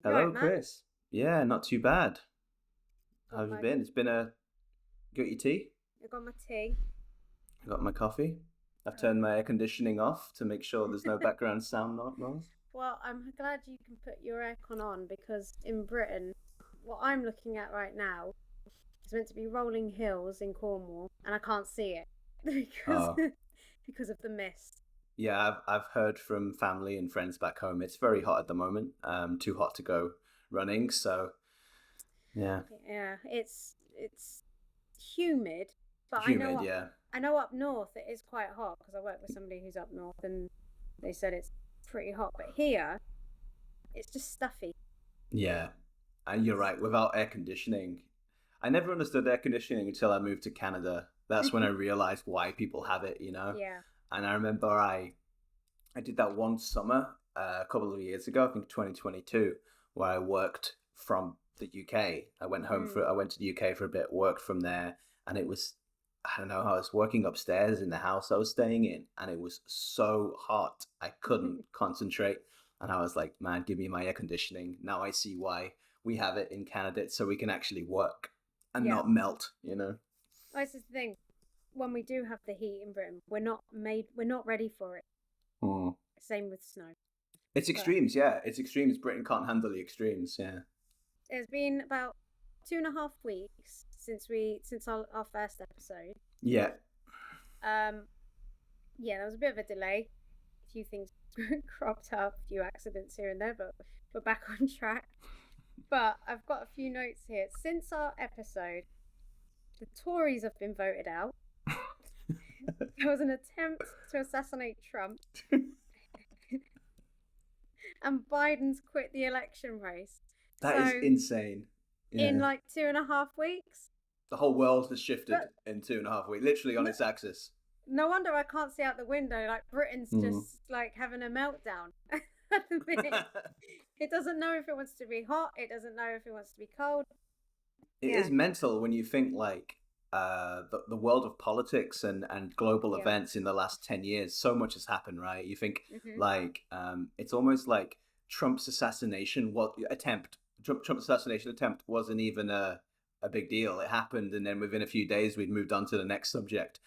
Right, Hello, Matt. Chris. Yeah, not too bad. How Got have you my been? It's been a got your tea? I got my tea. I got my coffee. I've turned Um, my air conditioning off to make sure there's no background sound noise. well, I'm glad you can put your aircon on because in Britain, what I'm looking at right now is meant to be rolling hills in Cornwall, and I can't see it because Oh, because of the mist. yeah, I've heard from family and friends back home. It's very hot at the moment. Too hot to go running. So yeah, Yeah, it's humid, but humid. Yeah, I know up north it is quite hot because I work with somebody who's up north, and they said it's pretty hot. But here, it's just stuffy. yeah. And you're right. Without air conditioning, I never understood air conditioning until I moved to Canada. That's when I realized why people have it. Yeah. And I remember I did that one summer a couple of years ago, I think 2022, where I worked from the UK. Mm. I went to the UK for a bit, worked from there, and it was I don't know, I was working upstairs in the house I was staying in, and it was so hot I couldn't concentrate. And I was like, man, give me my air conditioning. Now I see why we have it in Canada, so we can actually work and Yeah. not melt. Well, this is the thing. When we do have the heat in Britain, we're not ready for it. Mm. Same with snow. It's But extremes, yeah. It's extremes. Britain can't handle the extremes, yeah. it's been about 2.5 weeks since our first episode. Yeah, Um, yeah, there was a bit of a delay. A few things cropped up, a few accidents here and there, but we're back on track. But I've got a few notes here. Since our episode, the Tories have been voted out. There was an attempt to assassinate Trump, and Biden's quit the election race. that is So insane. in Yeah. like 2.5 weeks. The whole world has shifted But in 2.5 weeks, literally on no, its axis. no wonder I can't see out the window. Like Britain's Mm. just like having a meltdown at the minute. It doesn't know if it wants to be hot. It doesn't know if it wants to be cold. It is Yeah, mental when you think like the world of politics and global yeah. events in the last 10 years. So much has happened, right? You think Mhm. like it's almost like Trump's assassination, what attempt, Trump's assassination attempt wasn't even a big deal. It happened, and then within a few days, we'd moved on to the next subject.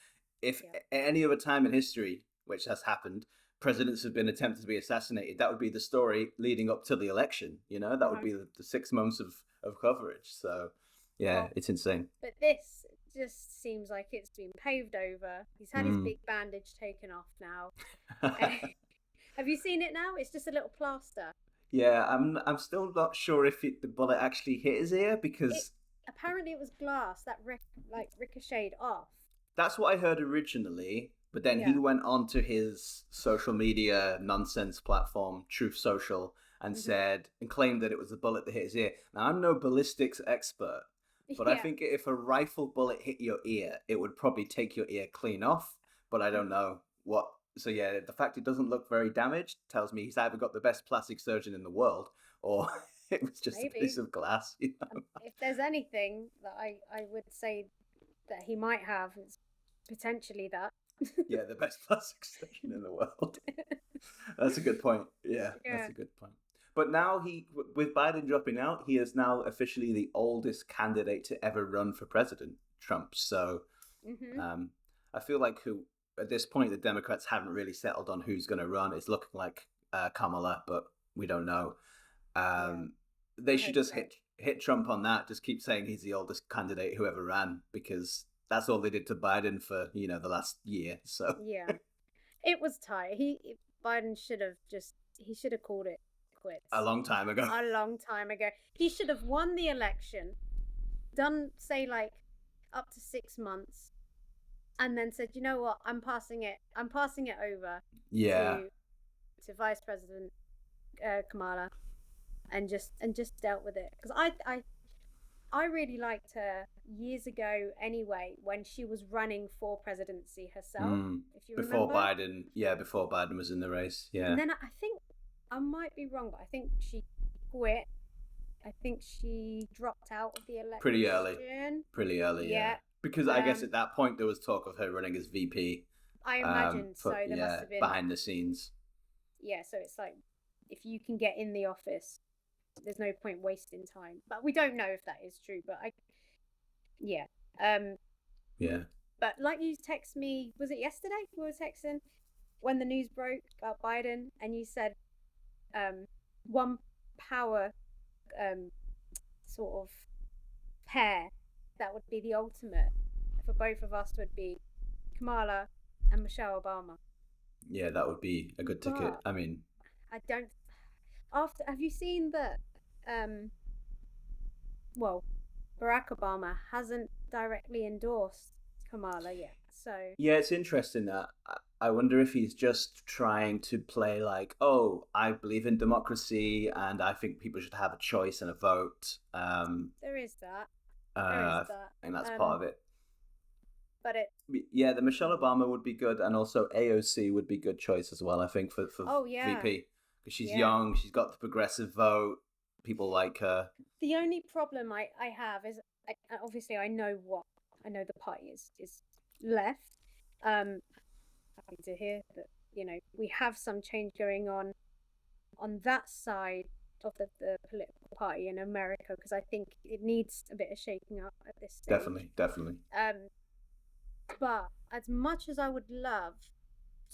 If Yeah. at any other time in history, which has happened, presidents have been attempted to be assassinated, that would be the story leading up to the election. That would Uh-huh. be the 6 months of coverage. So, yeah, Well, it's insane. but this just seems like it's been paved over. He's had his Mm. big bandage taken off now. Have you seen it now? It's just a little plaster. Yeah, I'm still not sure if the bullet actually hit his ear It because apparently it was glass that ricocheted off. that's what I heard originally. But then he Yeah. went on to his social media nonsense platform, Truth Social, and Hmm. said and claimed that it was a bullet that hit his ear. Now I'm no ballistics expert, but I Yeah. think if a rifle bullet hit your ear, it would probably take your ear clean off. But I don't Hmm. know what. So yeah, the fact it doesn't look very damaged tells me he's either got the best plastic surgeon in the world or it was just a piece Maybe. of glass. If there's anything that I would say that he might have, it's potentially that. Yeah, the best plastic surgeon in the world. That's a good point. Yeah, that's Yeah. a good point. But now with Biden dropping out, he is now officially the oldest candidate to ever run for president, Trump. So Hmm. um, I feel like who at this point the Democrats haven't really settled on who's going to run. It's looking like Kamala, but we don't know. Yeah. Um, they I should hope just so. hit Trump on that. Just keep saying he's the oldest candidate who ever ran because that's all they did to Biden for the last year. So Yeah. It was tight. Biden should have just he should have called it a quits long time ago. a long time ago. He should have won the election, done say like up to 6 months, and then said, you know what, I'm passing it over Yeah, to Vice President Kamala, and just dealt with it because I really liked her years ago anyway when she was running for presidency herself, mm. if you Before remember. Biden. Yeah, before Biden was in the race. And Yeah, then I think I might be wrong, but I think she quit. I think she dropped out of the pretty early. election. Pretty early. Yeah, Yeah. because I guess Um, at that point there was talk of her running as VP. I imagine For so. There must yeah, have been, behind the scenes. yeah. So it's like if you can get in the office, there's no point wasting time. But we don't know if that is true. But yeah. Yeah. But like you text me, was it yesterday? We were texting when the news broke about Biden, and you said, one power, sort of pair that would be the ultimate for both of us would be Kamala and Michelle Obama. Yeah, that would be a good ticket. But I mean, I don't. Have you seen that? Well, Barack Obama hasn't directly endorsed Kamala yet, so yeah, it's interesting that I wonder if he's just trying to play like, oh, I believe in democracy and I think people should have a choice and a vote. there is that. I think that's part of it. But Yeah, the Michelle Obama would be good, and also AOC would be good choice as well. I think for VP, because she's young, she's got the progressive vote. People like her. The only problem I have is obviously I know the party is left. Happy to hear that we have some change going on that side of the political party in America, because I think it needs a bit of shaking up at this stage. Definitely. But as much as I would love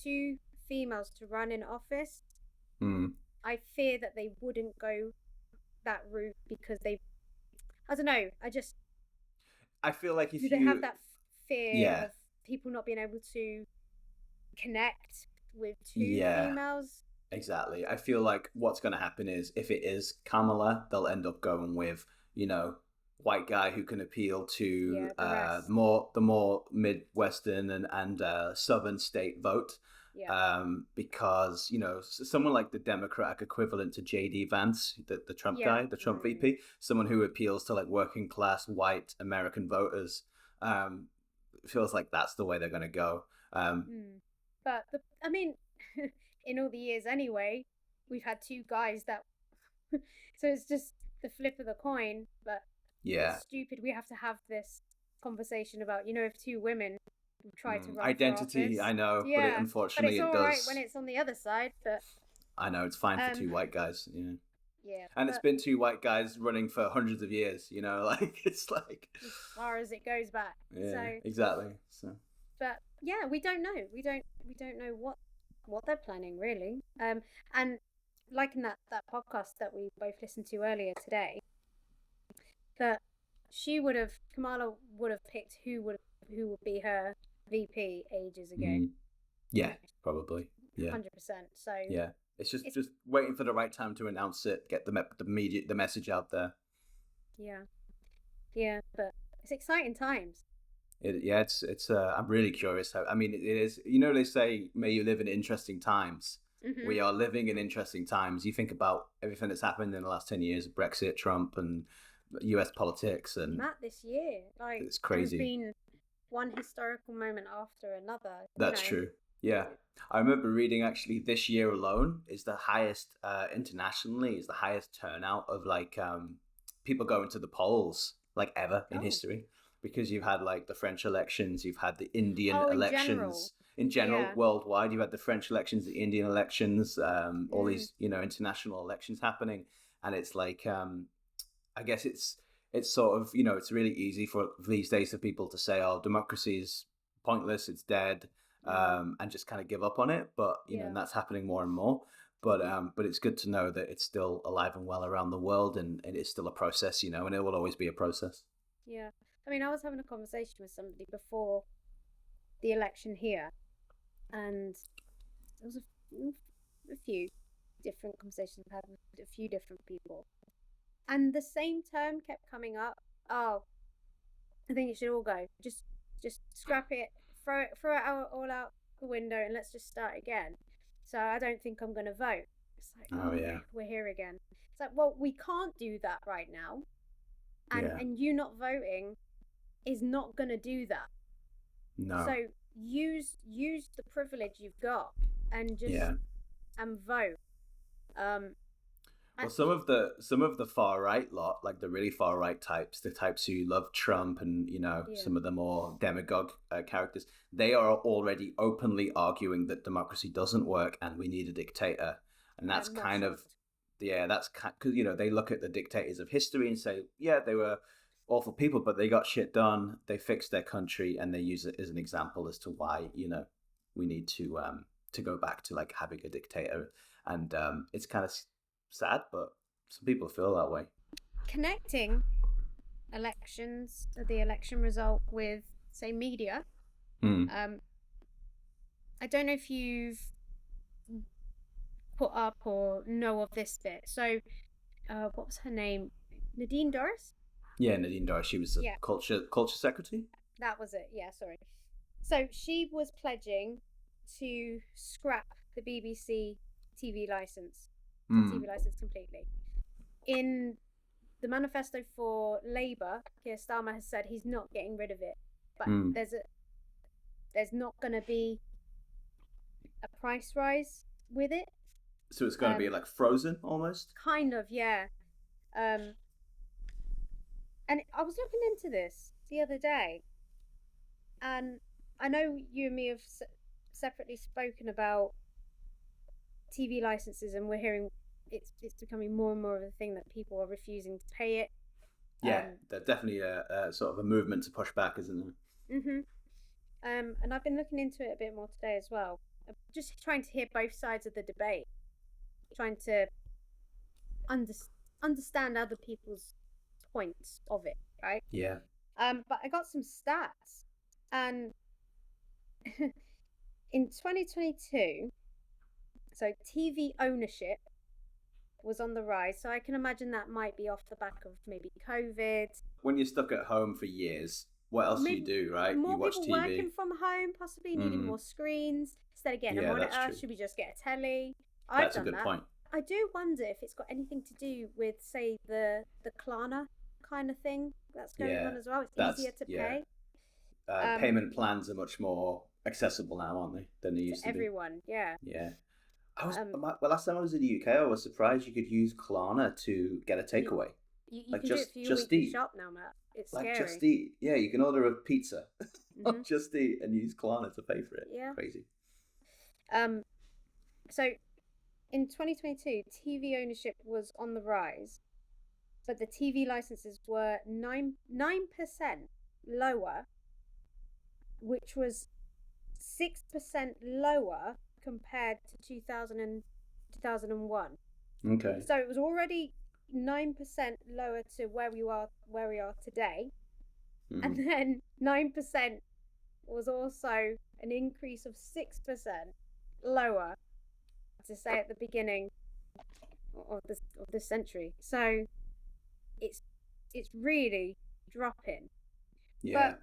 2 females to run in office, I fear that they wouldn't go that route because I don't know. I feel like if they have that fear of people not being able to connect with 2 females. Exactly. I feel like what's going to happen is if it is Kamala, they'll end up going with, white guy who can appeal to the more Midwestern and Southern state vote. Yeah. Because, someone like the Democratic equivalent to J.D. Vance, the Trump guy, the Trump VP, someone who appeals to like working class white American voters, feels like that's the way they're going to go. But in all the years anyway, we've had 2 guys that, so it's just the flip of the coin. But it's stupid we have to have this conversation about, if 2 women try to run identity. For office. I know, but unfortunately but it's it all does. right when it's on the other side. But I know it's fine for 2 white guys. Yeah, and it's been 2 white guys running for hundreds of years. Like it's like as far as it goes back. Yeah, so, exactly. So, but yeah, we don't know. We don't know what they're planning really. And like in that podcast that we both listened to earlier today, that Kamala would have picked who would be her VP ages ago. Yeah, probably. Yeah, 100%. So yeah, it's just waiting for the right time to announce it, get the message out there. Yeah, but it's exciting times. It's I'm really curious how. It is. They say, "May you live in interesting times." Mm-hmm. We are living in interesting times. You think about everything that's happened in the last 10 years: Brexit, Trump, and U.S. politics, and this year, it's crazy. There's been one historical moment after another. That's true. Yeah, I remember reading actually this year alone is the highest internationally, is the highest turnout of people going to the polls ever in history. Because you've had the French elections, you've had the Indian elections in general worldwide. You've had the French elections, the Indian elections, all these international elections happening, and it's I guess it's sort of it's really easy for these days for people to say, oh, democracy is pointless, it's dead, and just kind of give up on it. But and that's happening more and more. But it's good to know that it's still alive and well around the world, and it is still a process, and it will always be a process. Yeah. I was having a conversation with somebody before the election here, and there was a few different conversations I've had with a few different people, and the same term kept coming up. Oh, I think it should all go. Just scrap it, throw it all out the window, and let's just start again. So I don't think I'm going to vote. It's we're here again. It's like, well, we can't do that right now, and you not voting is not going to do that. No. So use the privilege you've got and just and vote. Well, some of the far right lot, like the really far right types, the types who love Trump and some of the more demagogue characters, they are already openly arguing that democracy doesn't work and we need a dictator, and that's kind of yeah, that's because they look at the dictators of history and say, yeah, they were awful people, but they got shit done. They fixed their country, and they use it as an example as to why we need to go back to like having a dictator. And it's kind of sad, but some people feel that way. Connecting elections, the election result with, say, media. Mm. I don't know if you've put up or know of this bit. So, what was her name? Nadine Dorries? Yeah, Nadine Dorries. She was the culture secretary. That was it. Yeah, sorry. So she was pledging to scrap the BBC TV license, TV license completely. In the manifesto for Labour, Keir Starmer has said he's not getting rid of it, but there's not going to be a price rise with it. So it's going to be like frozen almost? Kind of, yeah. And I was looking into this the other day, and I know you and me have separately spoken about TV licenses, and we're hearing it's becoming more and more of a thing that people are refusing to pay it. Yeah, there's definitely a sort of a movement to push back, isn't there? And I've been looking into it a bit more today as well. I'm just trying to hear both sides of the debate, trying to understand other people's points of it, right? Yeah. But I got some stats, and in 2022, so TV ownership was on the rise. So I can imagine that might be off the back of maybe COVID. When you're stuck at home for years, what else do you do, right? More you watch people TV. working from home, possibly needing more screens. Instead of getting a monitor, should we just get a telly? That's a good point. I do wonder if it's got anything to do with, say, the Klarna kind of thing that's going on as well. It's easier to pay. Payment plans are much more accessible now, aren't they, than they used to be? Everyone, yeah. Yeah. Last time I was in the UK, I was surprised you could use Klarna to get a takeaway. You can do it for your weekly shop now, Matt. It's like scary. Just Eat. Yeah, you can order a pizza on Just Eat and use Klarna to pay for it. Yeah. Crazy. So in 2022, TV ownership was on the rise, but the TV licenses were 9% lower, which was 6% lower compared to 2001. Okay. So it was already 9% lower to where we are today, and then 9% was also an increase of 6% lower to say at the beginning of this century. So it's really dropping. Yeah.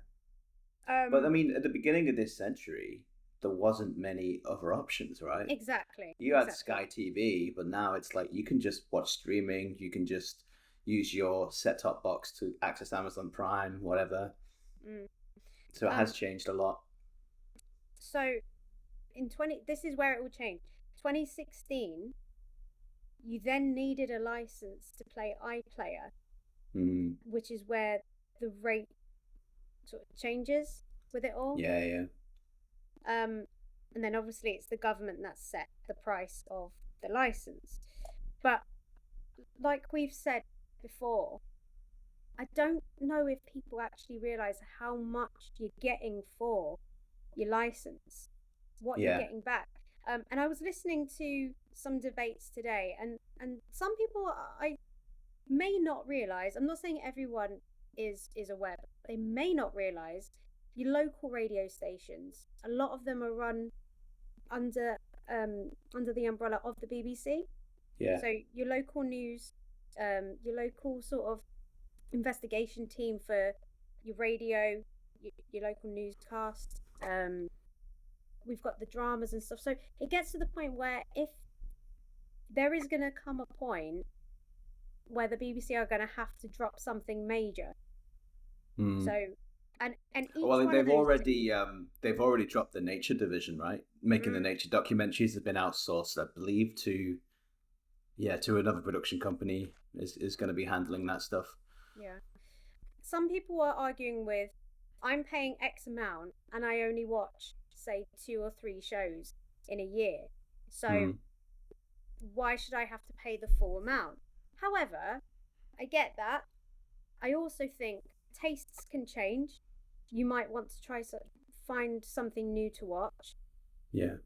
But I mean, at the beginning of this century, there wasn't many other options, right? Exactly. You had Sky TV, but now it's like you can just watch streaming. You can just use your set-top box to access Amazon Prime, whatever. So it has changed a lot. So this is where it will change. 2016, you then needed a license to play iPlayer, which is where the rate sort of changes with it all. Yeah. And then obviously it's the government that set the price of the license. But like we've said before, I don't know if people actually realise how much you're getting for your license, what you're getting back. And I was listening to some debates today, and some people I may not realise, I'm not saying everyone is aware, but they may not realise your local radio stations, a lot of them are run under the umbrella of the BBC. Yeah. So your local news, your local sort of investigation team for your radio, your local newscast. We've got the dramas and stuff. So it gets to the point where if there is going to come a point where the BBC are going to have to drop something major. So and each one they've already dropped the nature division, right? Making the nature documentaries have been outsourced, I believe, to another production company is going to be handling that stuff. Yeah. Some people are arguing with, I'm paying X amount and I only watch, say, 2 or 3 shows in a year. So why should I have to pay the full amount? However, I get that. I also think tastes can change. You might want to find something new to watch. Yeah.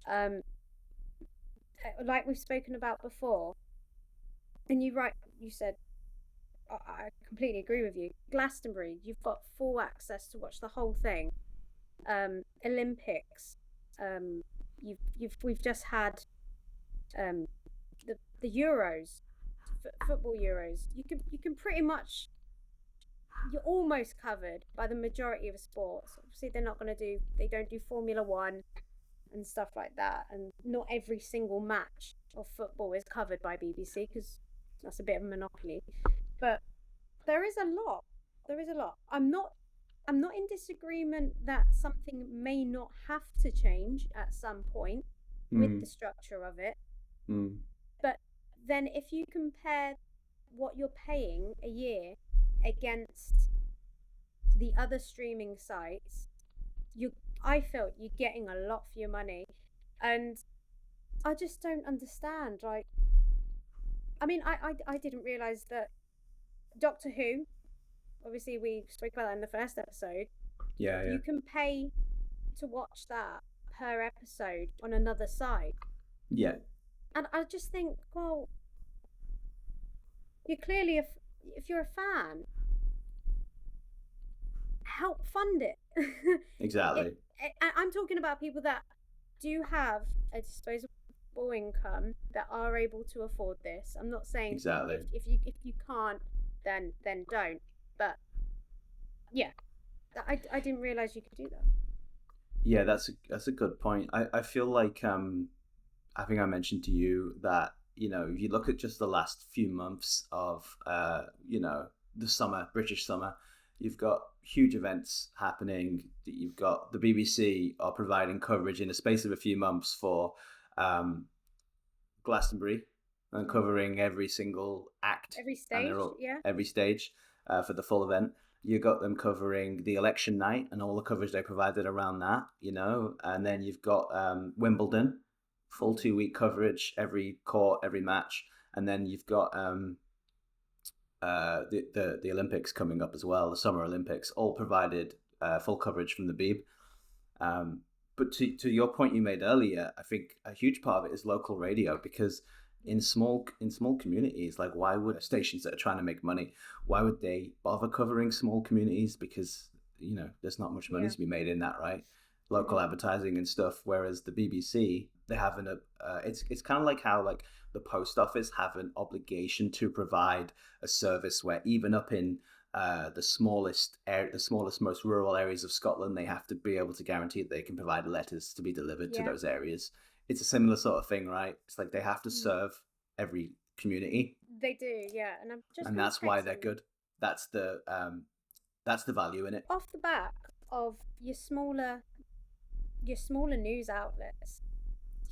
Like we've spoken about before, and you said, I completely agree with you. Glastonbury, you've got full access to watch the whole thing. Olympics, we've just had the Euros, football Euros. You can pretty much, you're almost covered by the majority of sports. Obviously, they don't do Formula One and stuff like that, and not every single match of football is covered by BBC because that's a bit of a monopoly. But there is a lot. I'm not in disagreement that something may not have to change at some point with the structure of it. But then if you compare what you're paying a year against the other streaming sites, I feel you're getting a lot for your money. And I just don't understand. Like, I mean, I didn't realise that Doctor Who, obviously we spoke about that in the first episode. Yeah. You can pay to watch that per episode on another site. Yeah. And I just think, well, you're clearly, if you're a fan, help fund it. Exactly. I'm talking about people that do have a disposable income that are able to afford this. I'm not saying exactly if you can't, then don't. But yeah, I didn't realize you could do that. Yeah, that's a good point. I feel like I think I mentioned to you that, you know, if you look at just the last few months of you know, the summer, British summer, you've got huge events happening. You've got the BBC are providing coverage in the space of a few months for Glastonbury, and covering every single act, every stage, every stage for the full event. You got them covering the election night and all the coverage they provided around that, you know, and then you've got Wimbledon, full 2-week coverage, every court, every match, and then you've got the Olympics coming up as well, the Summer Olympics, all provided full coverage from the Beeb. But to your point you made earlier, I think a huge part of it is local radio, because in small communities, like, why would stations that are trying to make money, why would they bother covering small communities? Because, you know, there's not much money to be made in that, right? Local advertising and stuff. Whereas the BBC, they have it's kind of like how, like, the post office have an obligation to provide a service where even up in the smallest, most rural areas of Scotland, they have to be able to guarantee that they can provide letters to be delivered to those areas. It's a similar sort of thing, right? It's like they have to serve every community. They do, yeah. And that's why they're good. That's the value in it. Off the back of your smaller news outlets,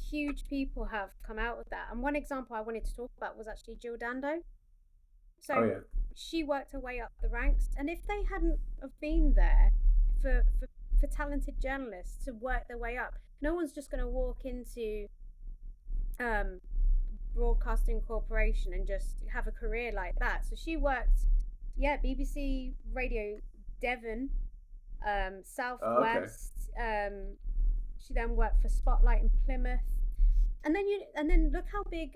huge people have come out with that. And one example I wanted to talk about was actually Jill Dando. So she worked her way up the ranks, and if they hadn't have been there for talented journalists to work their way up, no one's just going to walk into Broadcasting Corporation and just have a career like that. So she worked, BBC Radio Devon, Southwest. She then worked for Spotlight in Plymouth, and then look how big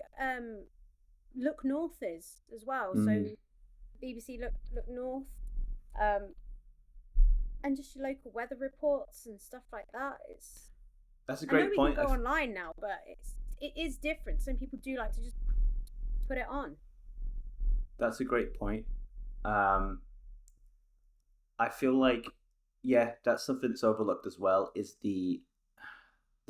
Look North is as well. So BBC Look North, and just your local weather reports and stuff like that. That's a great point. I know we can go online now, but it is different. Some people do like to just put it on. That's a great point. I feel like, that's something that's overlooked as well, is the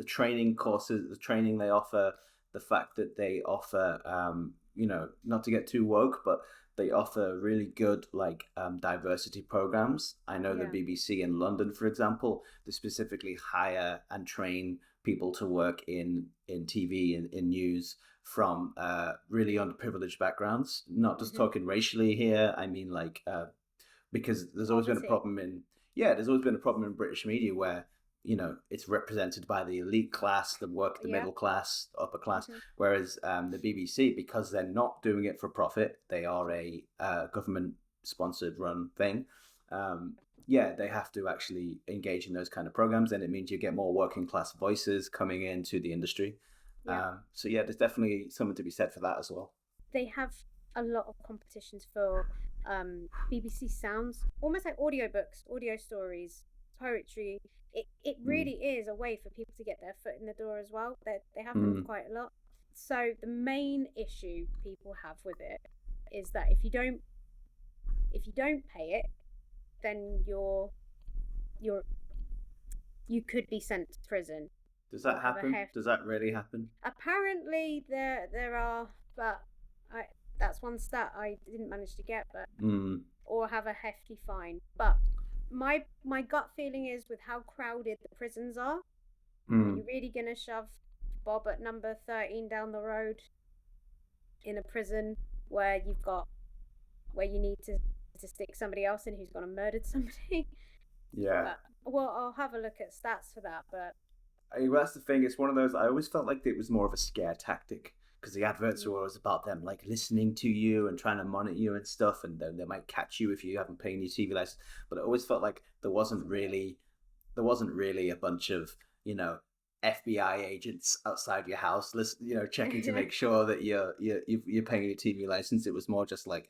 training courses, the training they offer, the fact that they offer, you know, not to get too woke, but they offer really good, like, diversity programs. I know the BBC in London, for example, they specifically hire and train people to work in TV and in news from really underprivileged backgrounds. Not just talking racially here. I mean, like, because there's always been a problem in British media where it's represented by the elite class, the Yeah. middle class, the upper class. Hmm. Whereas the BBC, because they're not doing it for profit, they are a government sponsored run thing. Yeah, they have to actually engage in those kind of programs, and it means you get more working class voices coming into the industry. Yeah. So yeah, there's definitely something to be said for that as well. They have a lot of competitions for BBC Sounds, almost like audiobooks, audio stories, poetry. It Mm. really is a way for people to get their foot in the door as well. They have them Mm. quite a lot. So the main issue people have with it is that if you don't pay it, then you're you could be sent to prison Does or that have a happen? heft. Does that really happen? Apparently there are, but I that's one stat I didn't manage to get, but Mm. or have a hefty fine. But my gut feeling is, with how crowded the prisons are Mm. you really gonna shove Bob at number 13 down the road in a prison where you need to stick somebody else in who's gone and murdered somebody? Yeah. But well, I'll have a look at stats for that. But That's the thing. It's one of those. I always felt like it was more of a scare tactic because the adverts were mm, always about them like listening to you and trying to monitor you and stuff, and then they might catch you if you haven't paid your TV license. But it always felt like there wasn't really a bunch of FBI agents outside your house, checking to make sure that you're paying your TV license. It was more just like,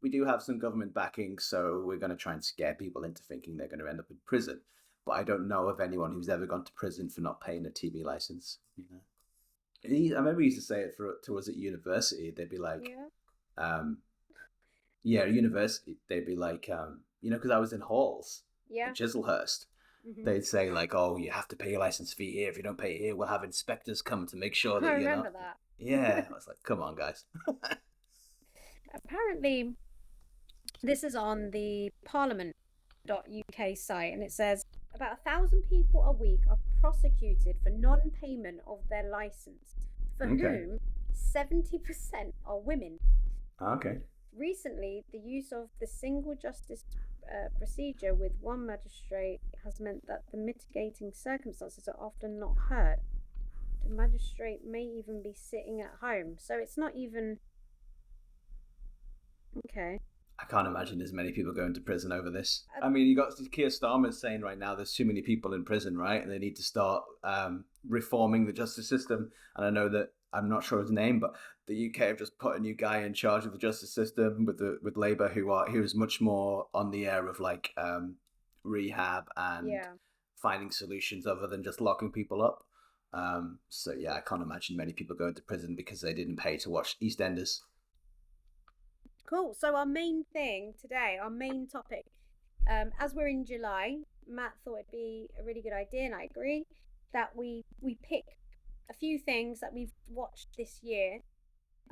we do have some government backing, so we're going to try and scare people into thinking they're going to end up in prison. But I don't know of anyone who's ever gone to prison for not paying a TV license. I remember he used to say it to us at university. They'd be like, yeah, um, yeah, at university, they'd be like, because I was in halls yeah. at Chislehurst. Hmm. They'd say like, "Oh, you have to pay your license fee here. If you don't pay it here, we'll have inspectors come to make sure I that you're remember not." that. Yeah, I was like, "Come on, guys." Apparently, this is on the Parliament.uk site, and it says about 1,000 people a week are prosecuted for non-payment of their license, for Okay. whom 70% are women. Okay. Recently, the use of the single justice procedure with one magistrate has meant that the mitigating circumstances are often not heard. The magistrate may even be sitting at home, so it's not even okay. I can't imagine there's many people going to prison over this. Uh, I mean, you got Keir Starmer saying right now there's too many people in prison, right? And they need to start reforming the justice system. And I know that, I'm not sure his name, but the UK have just put a new guy in charge of the justice system with Labour, who's much more on the air of like rehab and yeah. finding solutions other than just locking people up. So yeah, I can't imagine many people going to prison because they didn't pay to watch EastEnders. Cool. So our main thing today, our main topic, as we're in July, Matt thought it'd be a really good idea, and I agree, that we pick a few things that we've watched this year.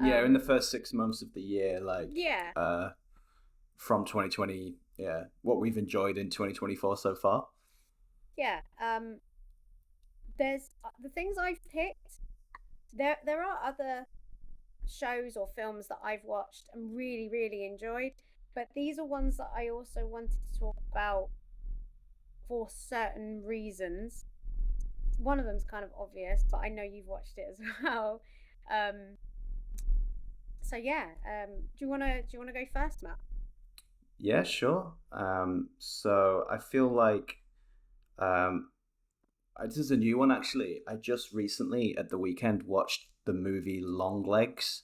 Yeah, in the first 6 months of the year, like Yeah, from 2020, yeah, what we've enjoyed in 2024 so far. yeah. There's the things I've picked. There are other shows or films that I've watched and really, really enjoyed, but these are ones that I also wanted to talk about for certain reasons. One of them's kind of obvious, but I know you've watched it as well. Um, so yeah, do you wanna go first, Matt? Yeah, sure. So I feel like um, this is a new one actually. I just recently at the weekend watched the movie Longlegs,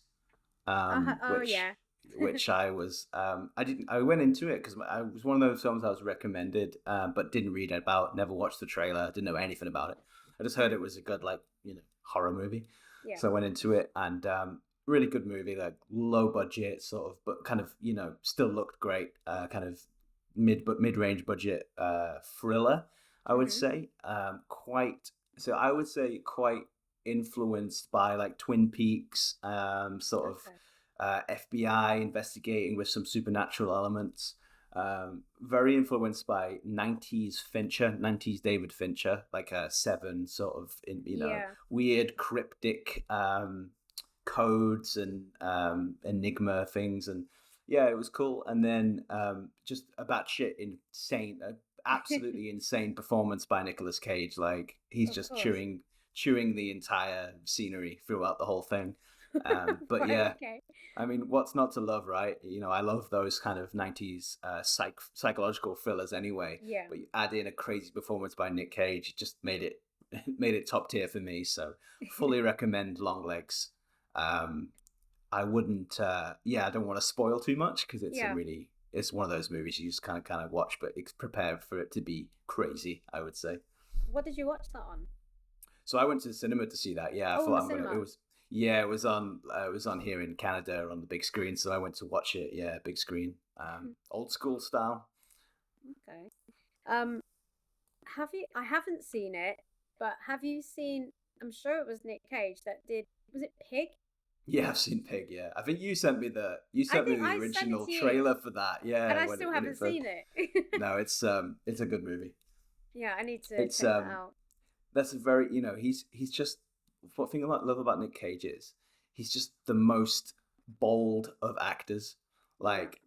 Oh yeah. which I went into it because it was one of those films I was recommended, but didn't read about, never watched the trailer, didn't know anything about it. I just heard it was a good horror movie, Yeah. so I went into it and really good movie, like low budget sort of, but kind of still looked great, kind of mid range budget thriller, I would Mhm. say. I would say quite influenced by like Twin Peaks, sort of Okay. FBI investigating with some supernatural elements. Very influenced by 90s David Fincher, like a Seven sort of, Yeah. weird cryptic codes and enigma things. And yeah, it was cool. And then just a batshit insane, absolutely insane performance by Nicolas Cage. Like he's Of just course. chewing the entire scenery throughout the whole thing. But Right, yeah, okay. I mean, what's not to love, right? You know, I love those kind of 90s psychological thrillers anyway. Yeah. But you add in a crazy performance by Nick Cage, it just made it made it top tier for me. So fully recommend Longlegs. Um, I wouldn't. Yeah, I don't want to spoil too much because Yeah. it's one of those movies you just kind of watch, but it's prepared for it to be crazy, I would say. What did you watch that on? So I went to the cinema to see that. Yeah, I Oh, in thought the I'm gonna. It cinema. was it was on here in Canada on the big screen, so I went to watch it. Yeah, big screen, old school style. Okay. Um, have you? I haven't seen it, but have you seen? I'm sure it was Nick Cage that did. Was it Pig? Yeah, I've seen Pig. Yeah, I think you I sent me think the I sent it original to you, trailer for that. and Yeah, I still when it haven't first. seen it. No, it's a good movie. Yeah, I need to It's check that out. that's a very he's just what thing I love about Nick Cage is he's just the most bold of actors. Yeah. Like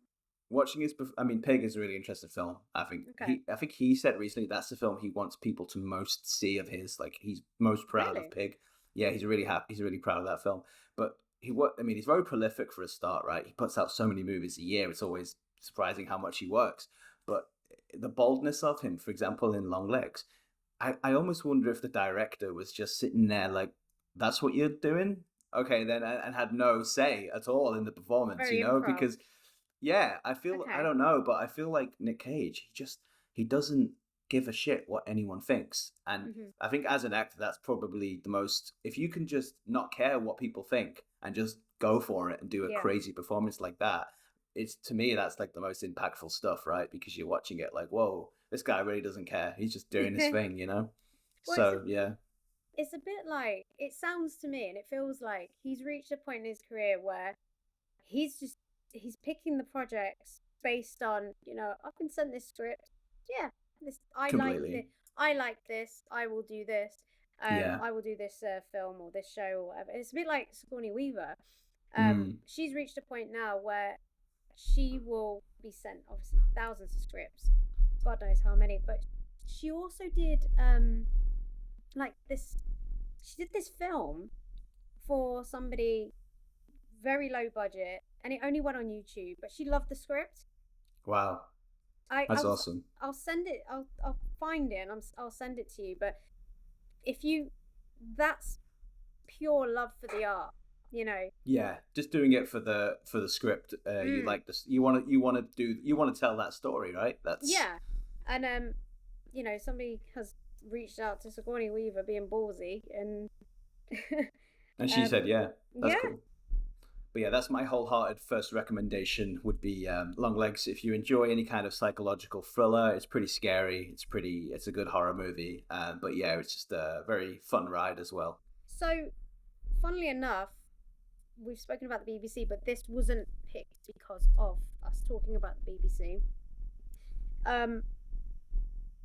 watching I mean, Pig is a really interesting film. Okay. I think he said recently that's the film he wants people to most see of his. Like he's most proud of Really? Pig. Yeah, he's really happy. He's really proud of that film. But I mean, he's very prolific for a start, right? He puts out so many movies a year. It's always surprising how much he works. But the boldness of him, for example, in Long Legs, I almost wonder if the director was just sitting there like, that's what you're doing? Okay, then, and had no say at all in the performance, Very improv. because yeah, I Okay. don't know, but I feel like Nick Cage, he doesn't give a shit what anyone thinks. And Hmm. I think as an actor, that's probably the most, if you can just not care what people think and just go for it and do a Yeah. crazy performance like that, it's to me that's like the most impactful stuff, right? Because you're watching it like, whoa, this guy really doesn't care. He's just doing his thing, you know? Well, So yeah, it's a bit like it sounds to me, and it feels like he's reached a point in his career where he's picking the projects based on I've been sent this script. Yeah, this completely. I like this. I will do this. Yeah. I will do this film or this show or whatever. It's a bit like Sigourney Weaver. Mm. She's reached a point now where she will be sent obviously thousands of scripts, God knows how many, but she also did like this. She did this film for somebody very low budget, and it only went on YouTube. But she loved the script. Wow. I That's I'll awesome. I'll send it. I'll find it and I'll send it to you. But if you, that's pure love for the art. You know. Yeah, just doing it for the script. You like this. You want to tell that story, right? That's Yeah, and somebody has reached out to Sigourney Weaver being ballsy, and And she said, yeah, that's yeah, cool. But yeah, that's my wholehearted first recommendation would be Long Legs. If you enjoy any kind of psychological thriller, it's pretty scary. It's a good horror movie. But yeah, it's just a very fun ride as well. So, funnily enough, we've spoken about the BBC, but this wasn't picked because of us talking about the BBC. Um,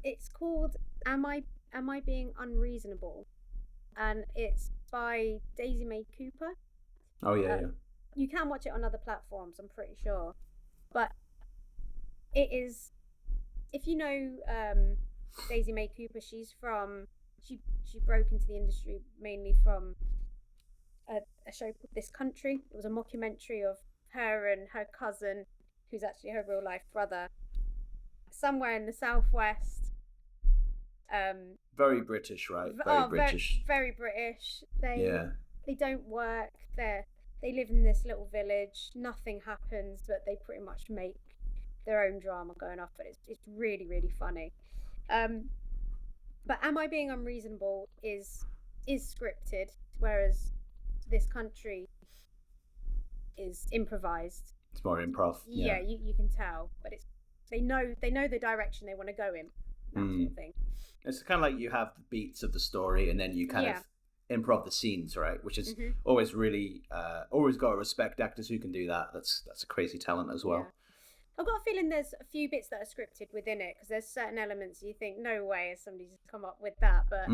it's called Am I Being Unreasonable? And it's by Daisy May Cooper. Oh yeah, yeah. You can watch it on other platforms, I'm pretty sure. But it is, if you know Daisy May Cooper, she broke into the industry mainly from a show called This Country. It was a mockumentary of her and her cousin, who's actually her real life brother, somewhere in the southwest. Very British, right? Very British. Very British. Yeah. They don't work. They live in this little village. Nothing happens, but they pretty much make their own drama going off. But it's really really funny. But Am I Being Unreasonable is scripted, whereas This Country is improvised. It's more improv. Yeah, you can tell, but they know the direction they want to go in. That sort of thing. It's kind of like you have the beats of the story, and then you kind of improv the scenes, right? Which is always really always got to respect actors who can do that. That's a crazy talent as well. Yeah. I've got a feeling there's a few bits that are scripted within it, because there's certain elements you think, no way has somebody just come up with that. But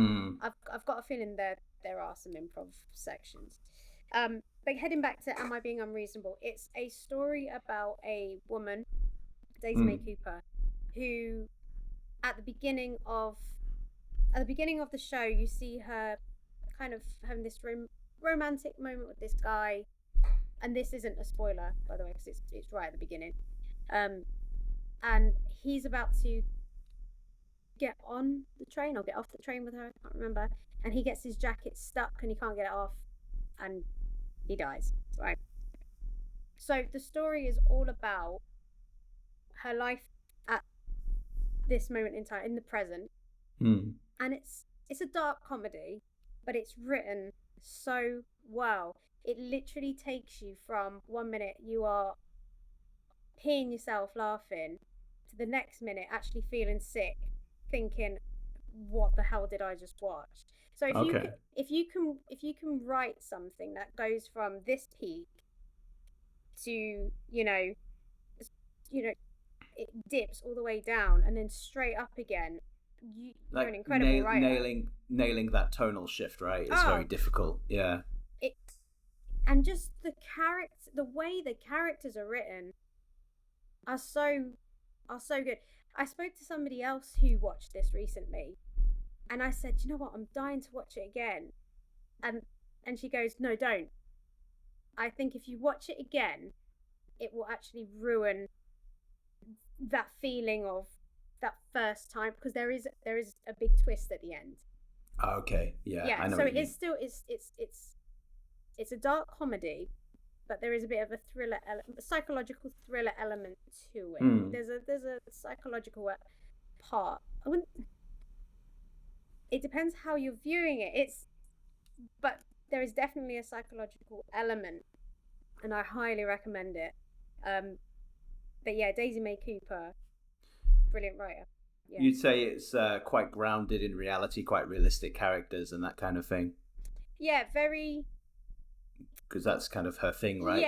I've got a feeling there are some improv sections. But heading back to Am I Being Unreasonable? It's a story about a woman, Daisy May Cooper, who at the beginning of the show, you see her kind of having this romantic moment with this guy, and this isn't a spoiler, by the way, because it's right at the beginning. Um, and he's about to get on the train or get off the train with her. I can't remember. And he gets his jacket stuck and he can't get it off, and he dies. Right. So the story is all about her life at this moment in time, in the present, and it's a dark comedy, but it's written so well. It literally takes you from 1 minute you are peeing yourself laughing to the next minute actually feeling sick, thinking, what the hell did I just watch? So if you can write something that goes from this peak to it dips all the way down and then straight up again, you're an incredible writer. Nailing that tonal shift, right? It's very difficult. Yeah. And just the way the characters are written are so good. I spoke to somebody else who watched this recently, and I said, you know what, I'm dying to watch it again. And she goes, no, don't. I think if you watch it again, it will actually ruin that feeling of that first time, because there is a big twist at the end. Okay, yeah. I know so it is still it's a dark comedy, but there is a bit of a psychological thriller element to it. There's a psychological part. It depends how you're viewing it. But there is definitely a psychological element, and I highly recommend it. But yeah, Daisy May Cooper, brilliant writer. Yeah. You'd say it's quite grounded in reality, quite realistic characters and that kind of thing. Yeah, very. Because that's kind of her thing, right?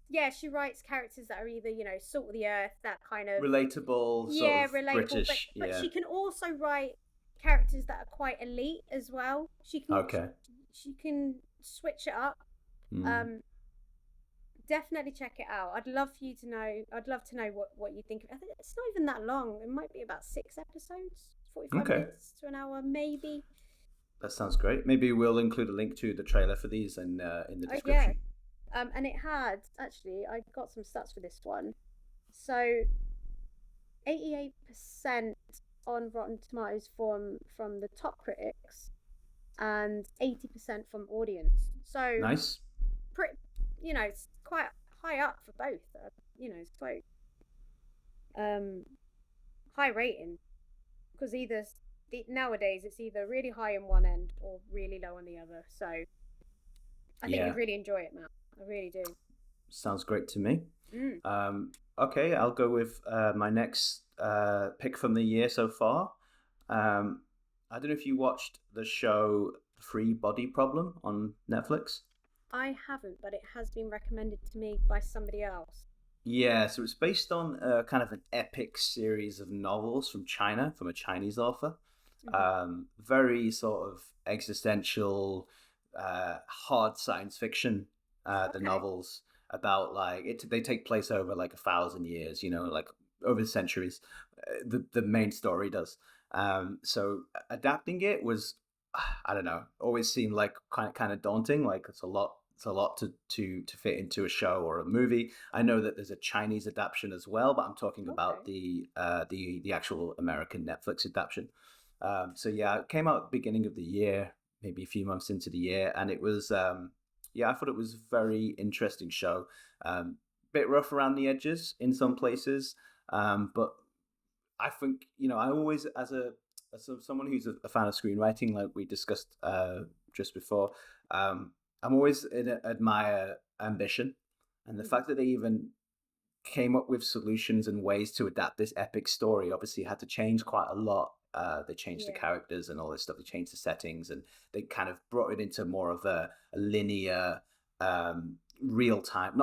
Yeah, she writes characters that are either, salt of the earth, that kind of relatable, relatable, British. But she can also write characters that are quite elite as well. She can switch it up. Definitely check it out. I'd love to know what you think. I think it's not even that long. It might be about 6 episodes, 45 minutes to an hour, maybe. That sounds great. Maybe we'll include a link to the trailer for these in the description. Yeah. And it had, actually, I got some stats for this one. So 88% on Rotten Tomatoes from the top critics and 80% from audience. So nice. It's quite high up for both. It's quite high rating, because nowadays it's either really high in one end or really low on the other. So I think you'd really enjoy it, Matt. I really do. Sounds great to me. Okay, I'll go with my next pick from the year so far. I don't know if you watched the show Free Body Problem on Netflix. I haven't, but it has been recommended to me by somebody else. Yeah, so it's based on kind of an epic series of novels from China, from a Chinese author. Very sort of existential, hard science fiction. The novels about they take place over 1,000 years, over the centuries. The main story does. So adapting it was, I don't know, always seemed like kind of daunting. It's a lot to fit into a show or a movie. I know that there's a Chinese adaptation as well, but I'm talking about the actual American Netflix adaptation. So yeah, it came out at the beginning of the year, maybe a few months into the year, and it was I thought it was a very interesting show. Bit rough around the edges in some places, but I think I always, as someone who's a fan of screenwriting, like we discussed just before, I'm always admire ambition, and the fact that they even came up with solutions and ways to adapt this epic story. Obviously, had to change quite a lot. They changed the characters and all this stuff. They changed the settings, and they kind of brought it into more of a linear, not real time,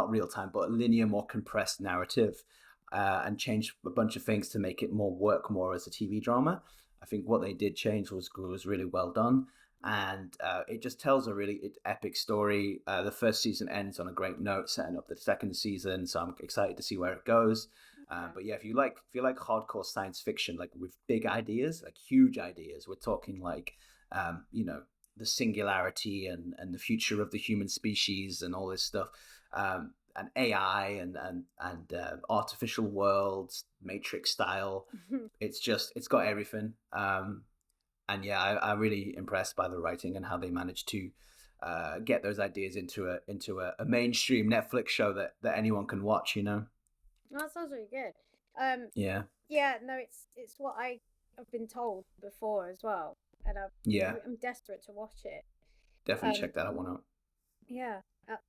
but a linear, more compressed narrative, and changed a bunch of things to make it work more as a TV drama. I think what they did change was really well done. And it just tells a really epic story. The first season ends on a great note, setting up the second season. So I'm excited to see where it goes. Okay. But yeah, if you like hardcore science fiction, like with big ideas, like huge ideas, we're talking like you know, the singularity and the future of the human species and all this stuff, and AI and artificial worlds, Matrix style. It's got everything. And yeah, I'm really impressed by the writing and how they managed to get those ideas into a mainstream Netflix show that anyone can watch. You know? That sounds really good. Um, Yeah, yeah, no, it's what I have been told before as well, and yeah. I'm desperate to watch it. Definitely Um, check that one out. yeah,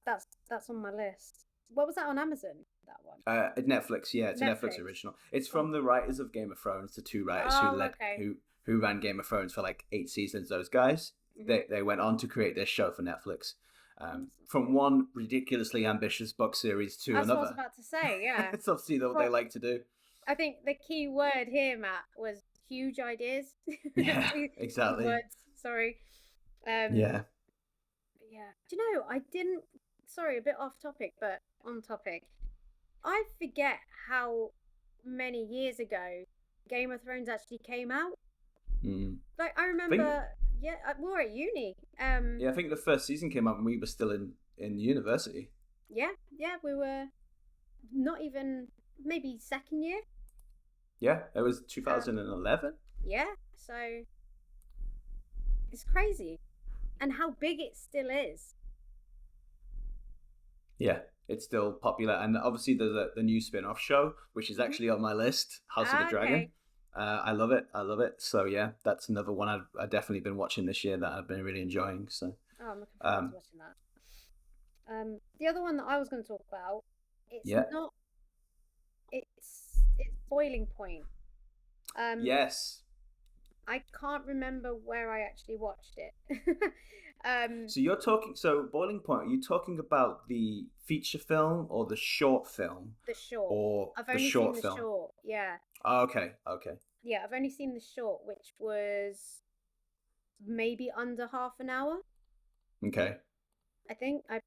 that's on my list. What was that on Amazon? That one. Netflix, yeah, it's a Netflix Netflix. original. It's Oh, from the writers of Game of Thrones, the two writers who oh, led okay. who ran Game of Thrones for like 8 seasons. Those guys, Hmm. they went on to create this show for Netflix. From one ridiculously ambitious book series to That's what I was another. about to say. Yeah. It's obviously what they Well, like to do. I think the key word here, Matt, was huge ideas. Yeah, Key exactly. words. Sorry. Um, Yeah. yeah. Do you know, I didn't, sorry, a bit off topic, but on topic. I forget how many years ago Game of Thrones actually came out. Mm. Like, I I think remember, yeah, we were at uni. yeah, I think the first season came out when we were still in university. Yeah, we were not even, maybe second year. Yeah, it was Um, 2011. yeah, so it's crazy. And how big it still is. Yeah, it's still popular, and obviously there's the new spin-off show, which is Mhm. actually on my list, House of the Ah, Dragon. okay. I love it. I love it. So yeah, that's another one I've definitely been watching this year that I've been really enjoying. So Oh, I'm looking forward to um, watching that. The other one that I was going to talk about, it's yeah, not, it's Boiling Point. Um, yes. I can't remember where I actually watched it. So you're talking. So Boiling Point. Are you talking about the feature film or the short film The short. or I've the only seen short the film? short. Yeah. Oh, okay, okay, Yeah, I've only seen the short, which was maybe under half an hour. okay. I think I'm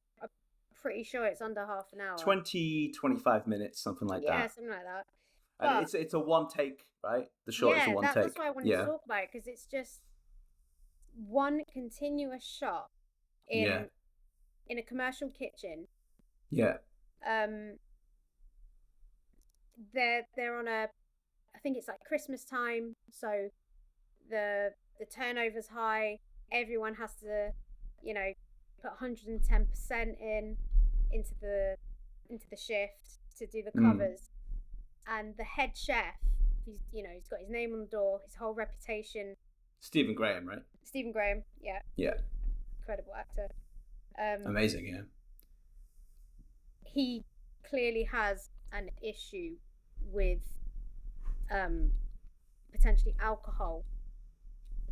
pretty sure it's under half an hour. 20-25 minutes, something like Yeah, that. something like that. And But it's a one take, right? The short is a yeah, one that's take. why I wanted to Yeah, talk about it because it's just one continuous shot yeah, in a commercial kitchen. yeah. Um, they're on a, I think it's like Christmas time, so the turnover's high. Everyone has to, you know, put 110% into the shift to do the Mm. covers. And the head chef, he's got his name on the door, his whole reputation. Stephen Graham, right? Stephen Graham, yeah, Yeah, incredible actor. Um, amazing. Yeah, he clearly has an issue with um, potentially alcohol,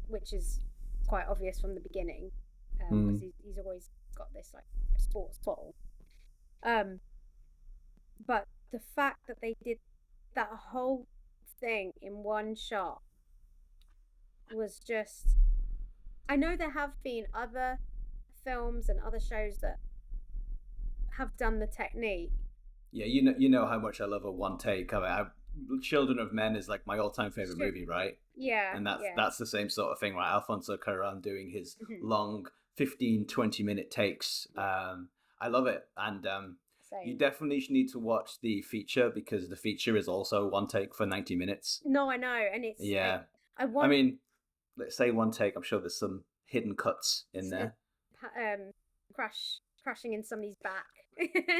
which is quite obvious from the beginning, because he's always got this like sports bottle. Um, but the fact that they did that whole thing in one shot was just. I know there have been other films and other shows that have done the technique. yeah. You know how much I love a one take. Children of Men is like my all-time favorite Sure. movie, right? Yeah, And that's yeah. that's the same sort of thing, right? Alfonso Cuarón doing his Mhm. long 15-20 minute takes. I love it, and you Same. definitely need to watch the feature because the feature is also one take for 90 minutes. No, I know, and Yeah, I I want mean, let's say one take. I'm sure there's some hidden cuts in there. crashing in somebody's back.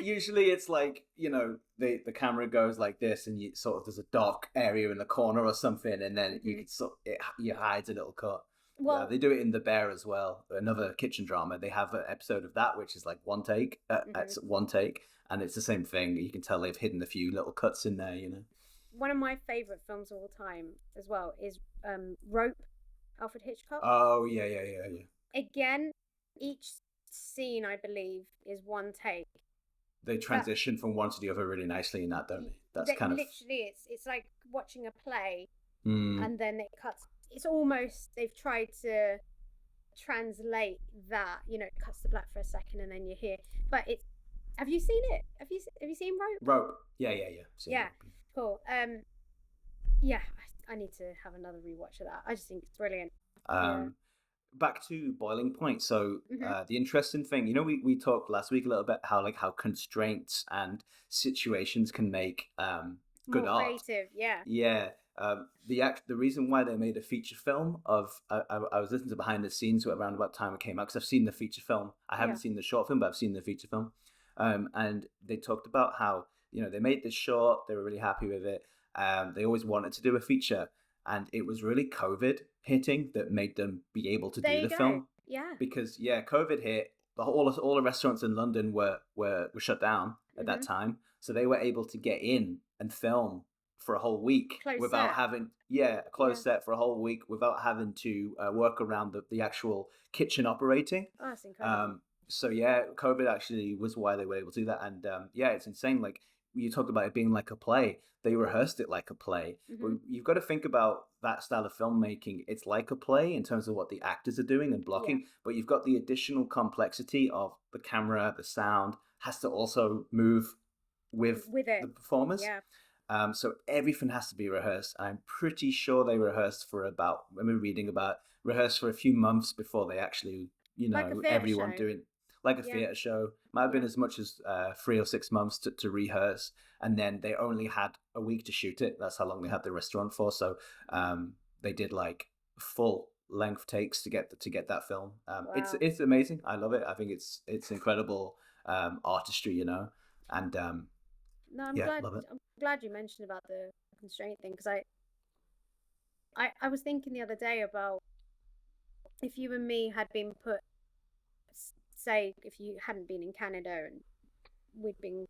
Usually it's like, the camera goes like this and you sort of there's a dark area in the corner or something, and then you Mhm. can you hides a little cut. Well, They do it in The Bear as well, another kitchen drama. They have an episode of that which is like one take. It's one take, and it's the same thing. You can tell they've hidden a few little cuts in there. one of my favorite films of all time as well is Rope, Alfred Hitchcock. Oh yeah. Again, each scene I believe is one take. They transition from one to the other really nicely in that, don't they? That's That kind of literally it's like watching a play mm, and then it cuts. It's almost they've tried to translate that. It cuts to black for a second and then you hear. But it's. Have you seen it? Have you seen Rope? rope. Yeah. Seen Yeah. Rope. Cool. Yeah, I need to have another rewatch of that. I just think it's brilliant. Yeah. Um, Back to Boiling Point. So Hmm. the interesting thing, we talked last week a little bit how constraints and situations can make good More art. creative. Yeah. Yeah. The reason why they made a feature film of I was listening to behind the scenes around about time it came out, because I've seen the feature film. I haven't Yeah. seen the short film, but I've seen the feature film. And they talked about how they made this short. They were really happy with it. They always wanted to do a feature, and it was really COVID hitting that made them be able to There do you the go. film, Yeah. because COVID hit. All the restaurants in London were shut down at that Hmm. time, so they were able to get in and film for a whole week Close without set. having a Yeah. closed set for a whole week without having to work around the actual kitchen operating. Oh, that's incredible. um, so yeah, COVID actually was why they were able to do that. And yeah, it's insane. Like, you talked about it being like a play. They rehearsed it like a play, but Hmm. you've got to think about that style of filmmaking. It's like a play in terms of what the actors are doing and Yeah. blocking, but you've got the additional complexity of the camera, the sound has to also move with With it. the performers. Yeah. So everything has to be rehearsed. I'm pretty sure they rehearsed for about, when we're reading about, rehearsed for a few months before they actually, Like a theatre everyone show. doing like a Yeah. theatre show. Might have been Yeah. as much as 3 or 6 months to rehearse. And then they only had a week to shoot it. That's how long they had the restaurant for. So they did like full length takes to get that film. It's Wow. it's amazing. I love it. I think it's incredible artistry, and No, I'm yeah, glad. love it. I'm glad you mentioned about the constraint thing, because I was thinking the other day about if you and me had been put, say, if you hadn't been in Canada and we'd been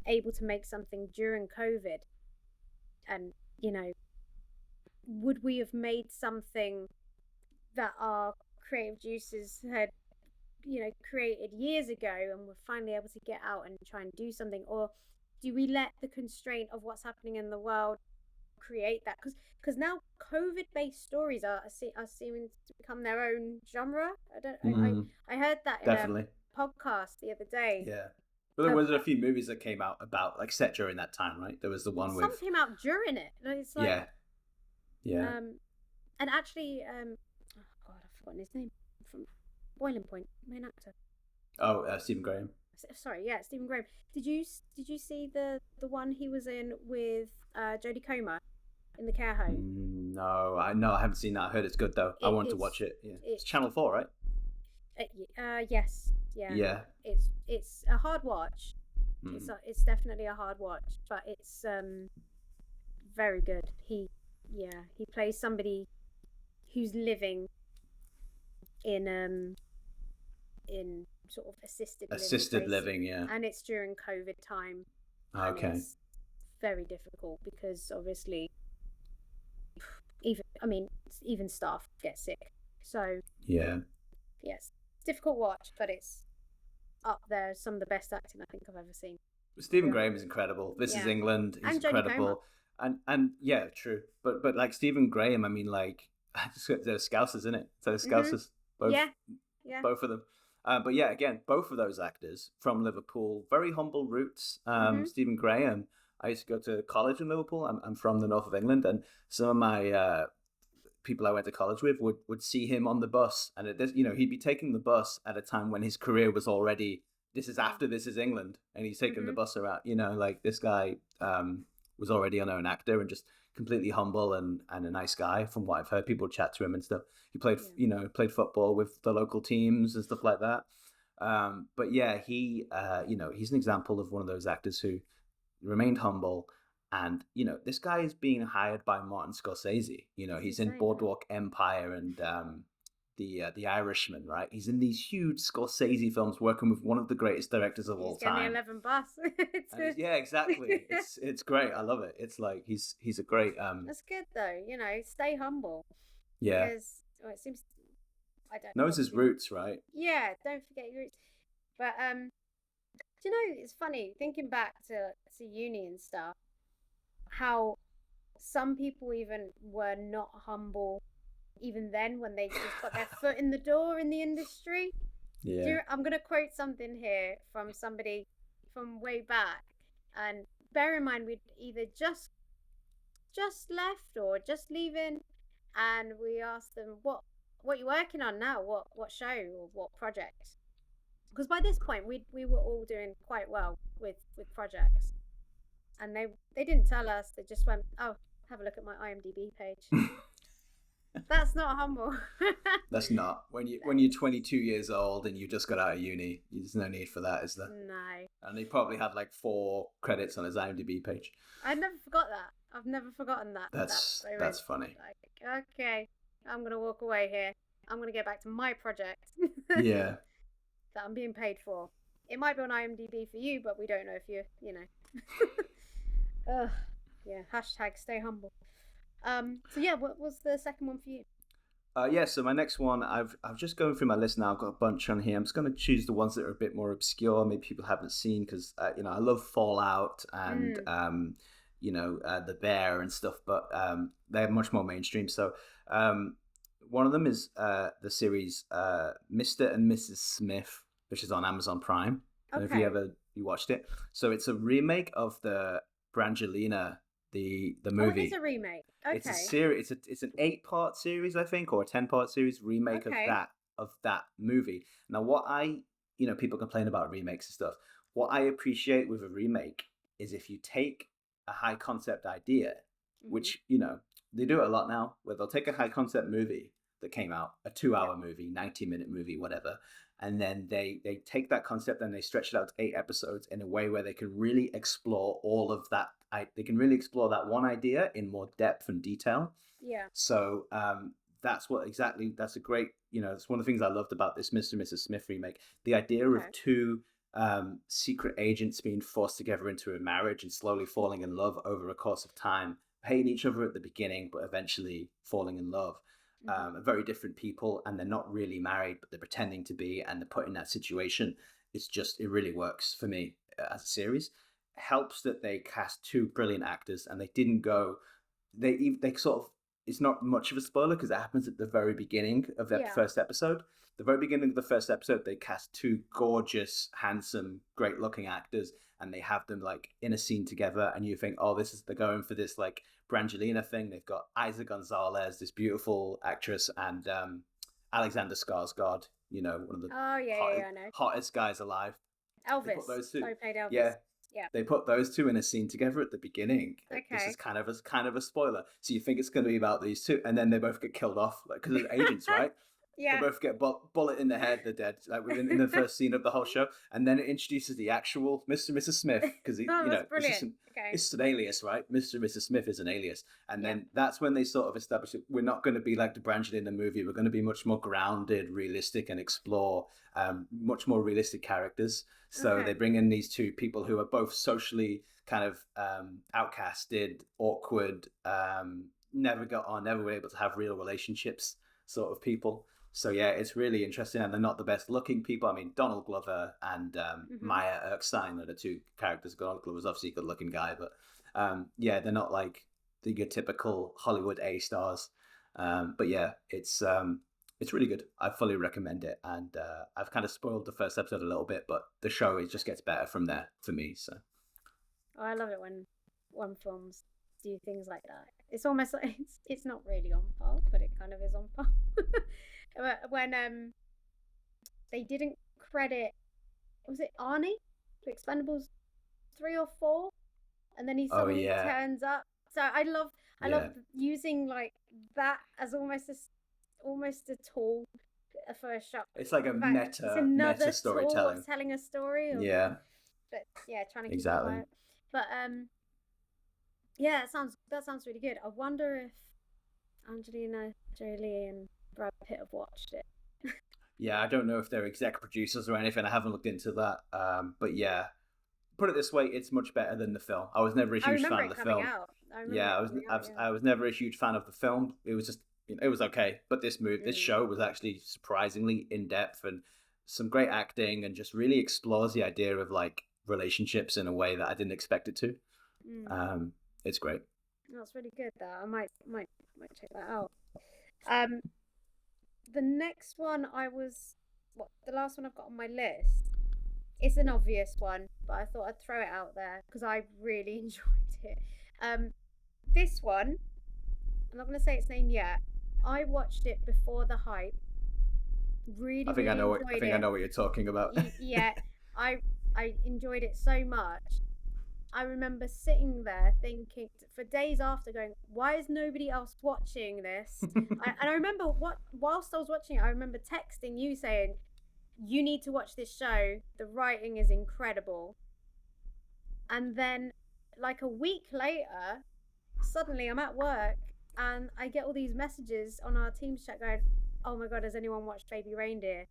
able to make something during COVID, and would we have made something that our creative juices had created years ago, and we're finally able to get out and try and do something? Or do we let the constraint of what's happening in the world create that? Because now COVID based stories are seeming to become their own genre. I don't Mm, I heard that in a definitely. podcast the other day. Yeah. But there uh, was a few movies that came out about, like, set during that time, right? There was the one some with, came out during it, and it's like, yeah, yeah. and actually, oh god, I've forgotten his name, from Boiling Point, main actor. Oh, Stephen Graham. Sorry, yeah, Stephen Graham. Did you see the one he was in with Jodie Comer in the care home? No, I haven't seen that. I heard it's good though. I It want to is watch it. Yeah, it's it's Channel 4, right? yes, yeah. Yeah. It's a hard watch. Mm. It's definitely a hard watch, but it's very good. He plays somebody who's living in sort of assisted living Assisted place, living, yeah. and it's during COVID time, and Okay. it's very difficult because obviously even staff get sick. So Yeah. yes, difficult watch, but it's up there as some of the best acting I think I've ever seen. Stephen Yeah. Graham is incredible. This is Yeah. England. He's And Jodie Comer. incredible. And yeah, true. But like Stephen Graham, I mean, like, they're Scousers, isn't it? So they're Scousers, both Yeah. Yeah. both of them. But yeah, again, both of those actors from Liverpool, very humble roots. Hmm. Stephen Graham, I used to go to college in Liverpool. I'm from the north of England, and some of my people I went to college with would see him on the bus, and he'd be taking the bus at a time when his career was already. This is after This Is England, and he's taking the Hmm. bus around. Like, this guy was already a known actor and just completely humble and a nice guy, from what I've heard. People chat to him and stuff. He played, played football with the local teams and stuff like that. But yeah, he's an example of one of those actors who remained humble. And this guy is being hired by Martin Scorsese. He's in Insane, yeah. Boardwalk Empire and the Irishman, right? He's in these huge Scorsese films, working with one of the greatest directors of all He's getting the time. 11 bus. Yeah, exactly. It's great. I love it. It's like he's a great That's good though. Stay humble. yeah. Because it seems I don't Knows his obviously- roots, right? Yeah, don't forget your roots. But do you know, it's funny thinking back to uni and stuff, how some people even were not humble even then when they just got their foot in the door in the industry. Yeah. I'm going to quote something here from somebody from way back, and bear in mind we'd either just just left or just leaving, and we asked them what you're working on now, what show or what project. Because by this point we were all doing quite well with projects, and they didn't tell us. They just went, oh, have a look at my IMDb page. That's not humble. That's not. When you're 22 years old and you just got out of uni, there's no need for that, is there? No. And he probably had like 4 credits on his IMDb page. I never forgot that. I've never forgotten that. That's funny. Like, okay, I'm gonna walk away here. I'm gonna get back to my project. Yeah. That I'm being paid for. It might be on IMDb for you, but we don't know if you know. Ugh. Yeah. Hashtag stay humble. So yeah, what was the second one for you? Yeah, so my next one, I've just going through my list now. I've got a bunch on here. I'm just going to choose the ones that are a bit more obscure, maybe people haven't seen, because I love Fallout and The Bear and stuff, but they're much more mainstream. So one of them is the series Mr. and Mrs. Smith, which is on Amazon Prime. I don't know if you watched it. So it's a remake of the Brangelina. The movie. Oh, it is a remake. Okay. It's a series. It's an 8-part series, I think, or a 10-part series remake of that movie. Now, what people complain about remakes and stuff. What I appreciate with a remake is if you take a high concept idea, which they do it a lot now, where they'll take a high concept movie that came out, a 2-hour movie, 90-minute movie, whatever, and then they take that concept and they stretch it out to 8 episodes in a way where they can really explore all of that. They can really explore that one idea in more depth and detail. Yeah. So that's a great, it's one of the things I loved about this Mr. and Mrs. Smith remake. The idea of 2 secret agents being forced together into a marriage and slowly falling in love over a course of time, hating each other at the beginning, but eventually falling in love. Very different people, and they're not really married, but they're pretending to be, and they're put in that situation. It really works for me as a series. Helps that they cast 2 brilliant actors, and they didn't go. They sort of. It's not much of a spoiler because it happens at the very beginning of that first episode. The very beginning of the first episode, they cast 2 gorgeous, handsome, great-looking actors, and they have them like in a scene together. And you think, oh, they're going for this like Brangelina thing. They've got Isa Gonzalez, this beautiful actress, and Alexander Skarsgård. One of the hottest guys alive. Elvis. Those 2. I played Elvis. Yeah. They put those 2 in a scene together at the beginning. Okay. This is kind of a spoiler. So you think it's going to be about these 2, and then they both get killed off because they're agents, right? Yeah. They both get bullet in the head. They're dead. Like in the first scene of the whole show, and then it introduces the actual Mr. and Mrs. Smith because it's an alias, right? Mr. and Mrs. Smith is an alias, and then that's when they sort of establish it. We're not going to be like the Brangelina movie. We're going to be much more grounded, realistic, and explore much more realistic characters. So they bring in these 2 people who are both socially kind of outcasted, awkward, never got on, never were able to have real relationships, sort of people. So yeah, it's really interesting, and they're not the best looking people. I mean, Donald Glover and Maya Erskine are the 2 characters. Donald Glover's obviously a good looking guy, but they're not like your typical Hollywood A stars. But yeah, it's really good. I fully recommend it, and I've kind of spoiled the first episode a little bit, but the show just gets better from there for me. So I love it when films do things like that. It's almost like it's not really on par, but it kind of is on par. When they didn't credit, was it Arnie for Expendables 3 or 4, and then he suddenly turns up. So I love using like that as almost a tool for a shot. It's like meta storytelling. Of telling a story. But trying to keep it quiet. But that sounds really good. I wonder if Angelina Jolie and Brad Pitt have watched it. Yeah, I don't know if they're exec producers or anything. I haven't looked into that. But yeah, put it this way, it's much better than the film. I was never a huge fan of the film. I was never a huge fan of the film. It was just, it was okay. But this show was actually surprisingly in depth and some great acting, and just really explores the idea of like relationships in a way that I didn't expect it to. It's great. That's really good. Though I might check that out. The next one the last one I've got on my list. It's an obvious one, but I thought I'd throw it out there because I really enjoyed it. this one, I'm not going to say its name yet. I watched it before the hype. Really, I think I really know what enjoyed it. you're talking about. Yeah, I enjoyed it so much. I remember sitting there thinking for days after, going, "Why is nobody else watching this?" And I remember whilst I was watching it, I remember texting you saying, "You need to watch this show. The writing is incredible." And then, like a week later, suddenly I'm at work and I get all these messages on our Teams chat going, "Oh my god, has anyone watched Baby Reindeer?"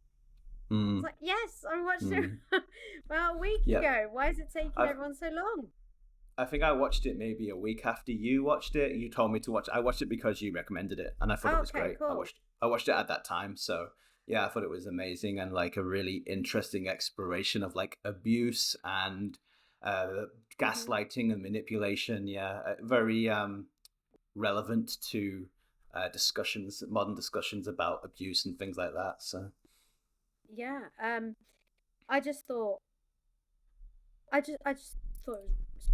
It's like, yes, I watched it about a week ago. Why is it taking everyone so long? I think I watched it maybe a week after you watched it. You told me to watch it. I watched it because you recommended it, and I thought it was great. Cool. I watched it at that time, so yeah, I thought it was amazing and like a really interesting exploration of like abuse and gaslighting and manipulation. Yeah, very relevant to modern discussions about abuse and things like that. So yeah, I just thought it was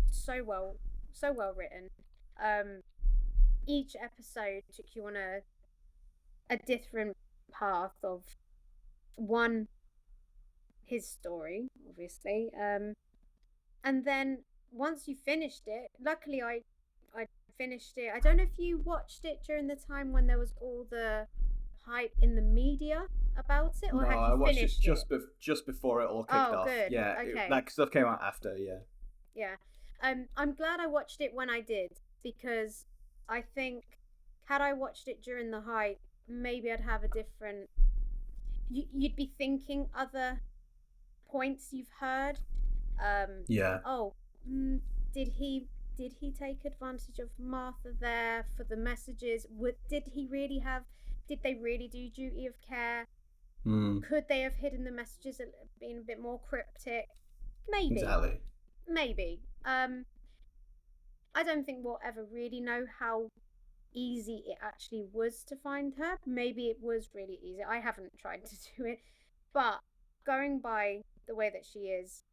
so well written. Each episode took you on a different path of one, his story, obviously, and then once you finished it, luckily I finished it. I don't know if you watched it during the time when there was all the hype in the media about it, or no, had you I watched finished it just before it all kicked off. Good. Yeah, Okay. that stuff came out after. Yeah. Yeah. I'm glad I watched it when I did, because I think had I watched it during the hype, maybe I'd have a different. You'd be thinking other points you've heard. Yeah. Oh, did he take advantage of Martha there for the messages? Did they really do duty of care? Could they have hidden the messages and been a bit more cryptic? Maybe. Exactly. Maybe. I don't think we'll ever really know how easy it actually was to find her. Maybe it was really easy. I haven't tried to do it, but going by the way that she is,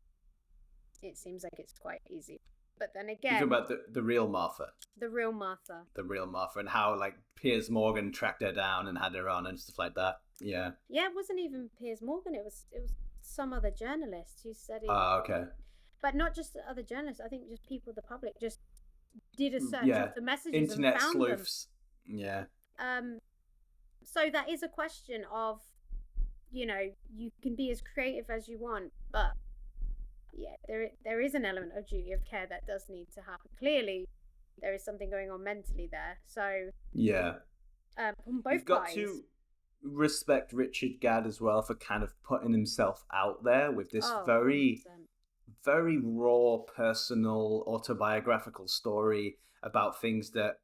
it seems like it's quite easy. But then again, you're talking about the real Martha. The real Martha. The real Martha, and how like Piers Morgan tracked her down and had her on and stuff like that. Yeah. Yeah, it wasn't even Piers Morgan. It was some other journalist who said it. Okay. But not just other journalists. I think just people, the public, just did a search of the messages Internet and found sleuths. them. Yeah. So that is a question of, you can be as creative as you want, but yeah, there is an element of duty of care that does need to happen. Clearly, there is something going on mentally there. So yeah, on both you've got sides. to respect Richard Gadd as well for kind of putting himself out there with this very 100%. Very raw, personal, autobiographical story about things that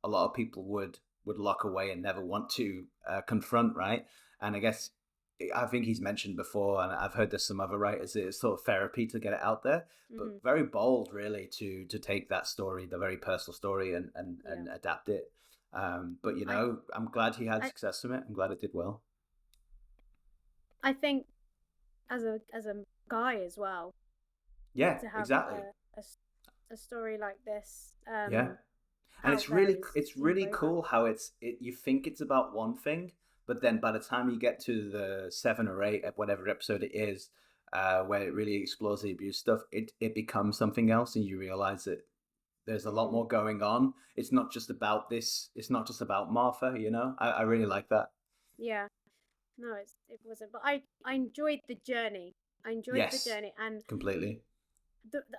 a lot of people would lock away and never want to confront, right? And I think he's mentioned before, and I've heard there's some other writers, it's sort of therapy to get it out there, but very bold, really, to take that story, the very personal story, and adapt it. But I'm glad he had success from it. I'm glad it did well. I think as a guy as well. Yeah, to have exactly. A story like this. Yeah, and it's really cool how you think it's about one thing, but then by the time you get to the 7 or 8, whatever episode it is, where it really explores the abuse stuff, it becomes something else, and you realize that there's a lot more going on. It's not just about this. It's not just about Martha. I really like that. Yeah, no, it wasn't. But I enjoyed the journey. The journey, and completely.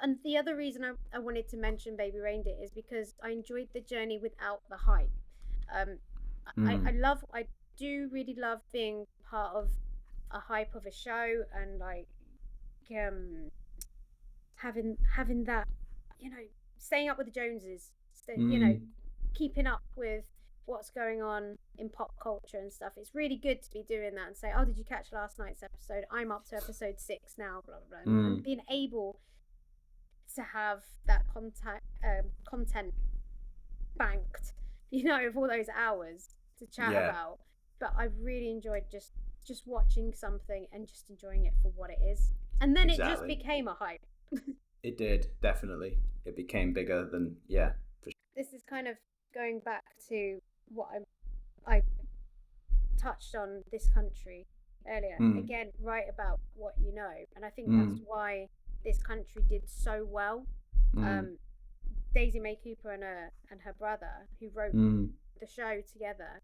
And the other reason I wanted to mention Baby Reindeer is because I enjoyed the journey without the hype. I do really love being part of a hype of a show, and like having that, staying up with the Joneses, keeping up with what's going on in pop culture and stuff. It's really good to be doing that and say, oh, did you catch last night's episode? I'm up to episode 6 now, blah blah blah. And being able to have that content banked, of all those hours to chat about. But I really enjoyed just watching something and just enjoying it for what it is. And then it just became a hype. It did, definitely. It became bigger than, for sure. This is kind of going back to what I touched on this country earlier. Mm, Again, write about what you know, and I think that's mm, why this country did so well. mm, Um, Daisy May Cooper and her brother, who wrote mm. the show together,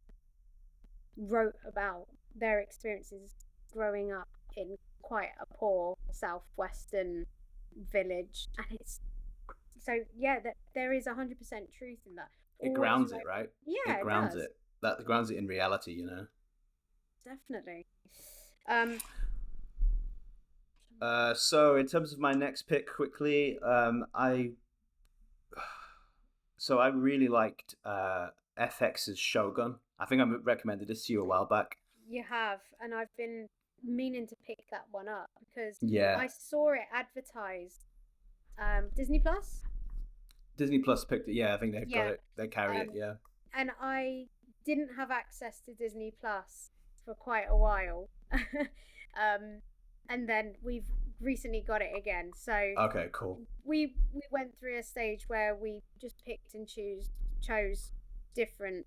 wrote about their experiences growing up in quite a poor southwestern village, and it's so yeah that there is 100% truth in that. It Always grounds it, like, right? yeah, It it grounds does, it. That grounds it in reality, you know. definitely. Um, So in terms of my next pick, quickly, I really liked FX's Shogun. I think I recommended this to you a while back. you have, and I've been meaning to pick that one up because Yeah, I saw it advertised. Disney Plus, Disney Plus picked it. Yeah, I think they've got yeah. it. They carry it. Um, Yeah. and I didn't have access to Disney Plus for quite a while. And then we've recently got it again. So Okay, cool. we went through a stage where we just picked and chose different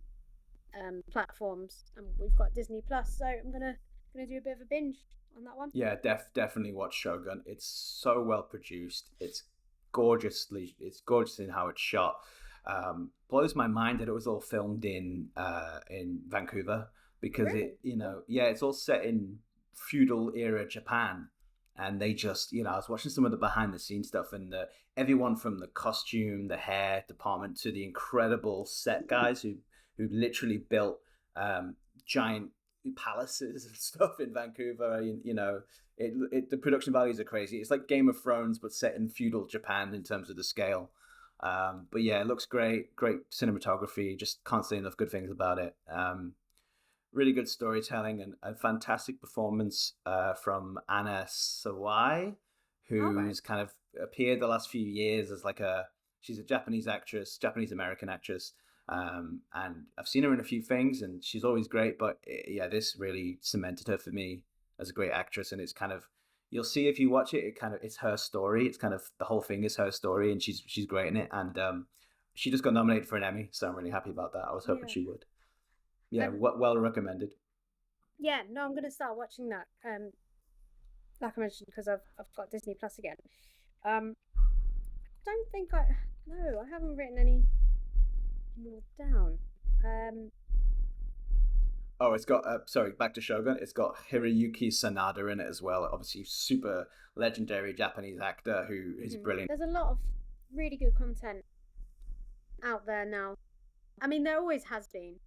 platforms, and we've got Disney Plus. So I'm gonna do a bit of a binge on that one. Yeah, definitely watch Shogun. It's so well produced. It's gorgeous in how it's shot. Blows my mind that it was all filmed in Vancouver because Really? it's all set in feudal era Japan, and they just, I was watching some of the behind the scenes stuff, and everyone from the costume, the hair department to the incredible set guys who literally built giant palaces and stuff in Vancouver. The production values are crazy. It's like Game of Thrones, but set in feudal Japan in terms of the scale. But yeah, it looks great. Great cinematography. Just can't say enough good things about it. Really good storytelling and a fantastic performance from Anna Sawai, All right. who's kind of appeared the last few years as she's a Japanese actress, Japanese American actress. And I've seen her in a few things, and she's always great. But yeah, this really cemented her for me as a great actress. And it's kind of, you'll see if you watch it, it's her story. It's kind of the whole thing is her story, and she's great in it. And she just got nominated for an Emmy, so I'm really happy about that. I was hoping Yeah. she would. Yeah, Um. well recommended. Yeah. No, I'm gonna start watching that. Like I mentioned, because I've got Disney Plus again. Um. Don't think I. No, I haven't written any more down. Um. Oh, it's got sorry, back to Shogun. It's got Hiroyuki Sanada in it as well. Obviously, super legendary Japanese actor who is brilliant. There's a lot of really good content out there now. I mean, there always has been.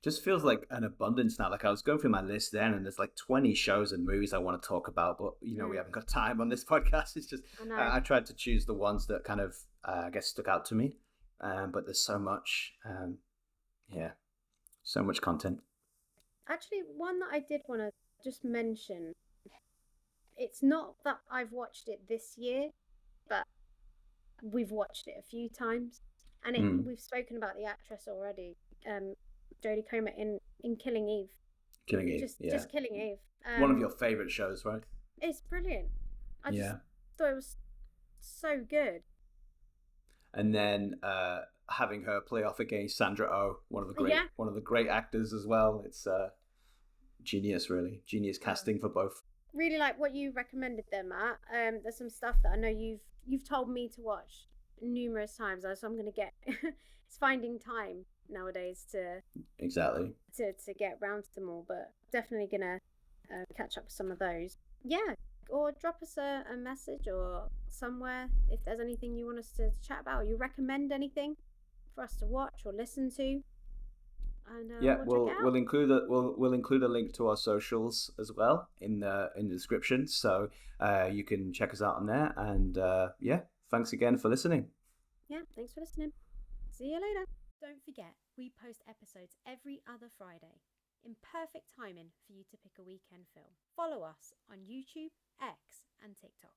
Just feels like an abundance now. Like I was going through my list then, and there's like 20 shows and movies I want to talk about, but we haven't got time on this podcast. It's just I know. I tried to choose the ones that kind of I guess stuck out to me. But there's so much, yeah, so much content. Actually, one that I did want to just mention. It's not that I've watched it this year, but we've watched it a few times, and Mm. we've spoken about the actress already. Jodie Comer in Killing Eve. Killing Eve, yeah, Just Killing Eve. one of your favorite shows, right? It's brilliant. I just Yeah. thought it was so good. And then having her play off against Sandra Oh, one of Yeah. the great actors as well. It's genius, really genius casting for both. Really like what you recommended there, Matt. There's some stuff that I know you've told me to watch numerous times, so I'm gonna get. It's finding time nowadays Exactly. to get round to them all, but definitely gonna catch up with some of those. Yeah, or drop us a message or somewhere if there's anything you want us to chat about, or you recommend anything for us to watch or listen to, and Yeah, we'll check it out. we'll include a link to our socials as well in the description, so you can check us out on there. And yeah, thanks again for listening. Yeah, thanks for listening. See you later. Don't forget, we post episodes every other Friday, in perfect timing for you to pick a weekend film. Follow us on YouTube, X, and TikTok.